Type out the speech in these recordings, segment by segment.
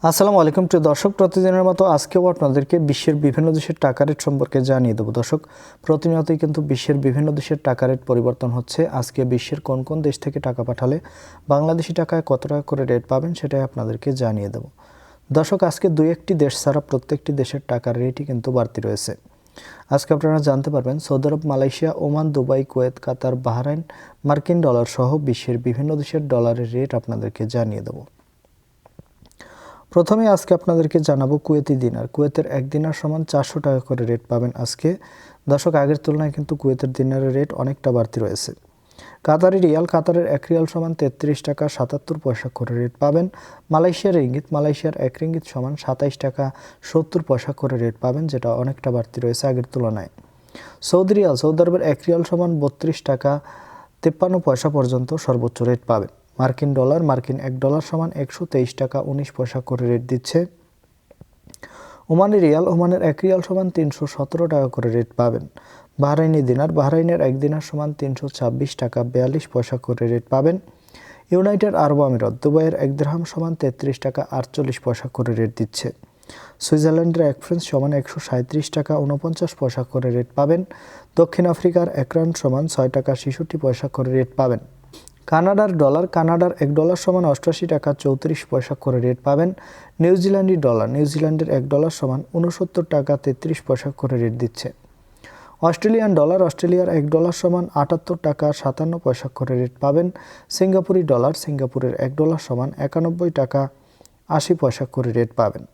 আসসালামু আলাইকুম প্রিয় দর্শক, প্রতিদিনের মতো আজকেও আপনাদেরকে বিশ্বের বিভিন্ন দেশের টাকা রেট সম্পর্কে জানিয়ে দেবো। দর্শক, প্রতিনিয়তই কিন্তু বিশ্বের বিভিন্ন দেশের টাকা রেট পরিবর্তন হচ্ছে। আজকে বিশ্বের কোন কোন দেশ থেকে টাকা পাঠালে বাংলাদেশি টাকায় কত টাকা করে রেট পাবেন সেটাই আপনাদেরকে জানিয়ে দেবো। দর্শক, আজকে দুই একটি দেশ ছাড়া প্রত্যেকটি দেশের টাকার রেটই কিন্তু বাড়তি রয়েছে। আজকে আপনারা জানতে পারবেন সৌদি আরব, মালয়েশিয়া, ওমান, দুবাই, কুয়েত, কাতার, বাহরাইন, মার্কিন ডলার সহ বিশ্বের বিভিন্ন দেশের ডলারের রেট আপনাদেরকে জানিয়ে দেবো। প্রথমে আজকে আপনাদেরকে জানাবো কুয়েতি দিনার। কুয়েতের 1 দিনার সমান 400 টাকা করে রেট পাবেন আজকে। দর্শক, আগের তুলনায় কিন্তু কুয়েতের দিনারের রেট অনেকটা বাড়তি রয়েছে। কাতারি রিয়াল, কাতারের 1 রিয়াল সমান 33 টাকা 77 পয়সা করে রেট পাবেন। মালয়েশিয়ার রিঙ্গিত, মালয়েশিয়ার 1 রিঙ্গিত সমান 27 টাকা 70 পয়সা করে রেট পাবেন, যেটা অনেকটা বাড়তি রয়েছে আগের তুলনায়। সৌদি রিয়াল, সৌদি আরবের 1 রিয়াল সমান 32 টাকা 53 পয়সা পর্যন্ত সর্বোচ্চ রেট পাবেন। মার্কিন ডলার, মার্কিন 1 ডলার সমান 123 টাকা 19 পয়সা করে রেট দিচ্ছে। ওমানি রিয়াল, ওমানের 1 রিয়াল সমান 317 টাকা করে রেট পাবেন। বাহরাইনি দিনার, বাহরাইনের 1 দিনার সমান 326 টাকা 42 পয়সা করে রেট পাবেন। ইউনাইটেড আরব আমিরাত, দুবাইয়ের 1 দিরহাম সমান 33 টাকা 48 পয়সা করে রেট দিচ্ছে। সুইজারল্যান্ডের 1 ফ্রান্স সমান 137 টাকা 49 পয়সা করে রেট পাবেন। দক্ষিণ আফ্রিকার 1 রান্ড সমান 6 টাকা 66 পয়সা করে রেট পাবেন। কানাডার ডলার, কানাডার 1 ডলার সমান 88 টাকা 34 পয়সা করে রেট পাবেন। নিউজিল্যান্ডি ডলার, নিউজিল্যান্ডের 1 ডলার সমান 69 টাকা 33 পয়সা করে রেট দিচ্ছে। অস্ট্রেলিয়ান ডলার, অস্ট্রেলিয়ার 1 ডলার সমান 78 টাকা 57 পয়সা করে রেট পাবেন। সিঙ্গাপুরি ডলার, সিঙ্গাপুরের 1 ডলার সমান 91 টাকা 80 পয়সা করে রেট পাবেন।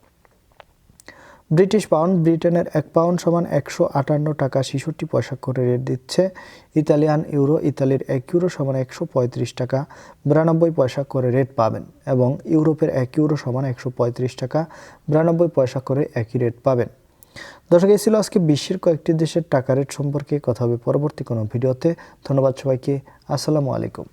ব্রিটিশ পাউন্ড, ব্রিটেনের 1 পাউন্ড সমান 158 টাকা 66 পয়সা করে রেট দিচ্ছে। ইতালিয়ান ইউরো, ইতালির 1 ইউরো সমান 135 টাকা 92 পয়সা করে রেট পাবেন এবং ইউরোপের 1 ইউরো সমান 135 টাকা 92 পয়সা করে একই রেট পাবেন। দর্শক, এই ছিল আজকে বিশ্বের কয়েকটি দেশের টাকা রেট সম্পর্কে। কথা হবে পরবর্তী কোনো ভিডিওতে। ধন্যবাদ সবাইকে। আসসালামু আলাইকুম।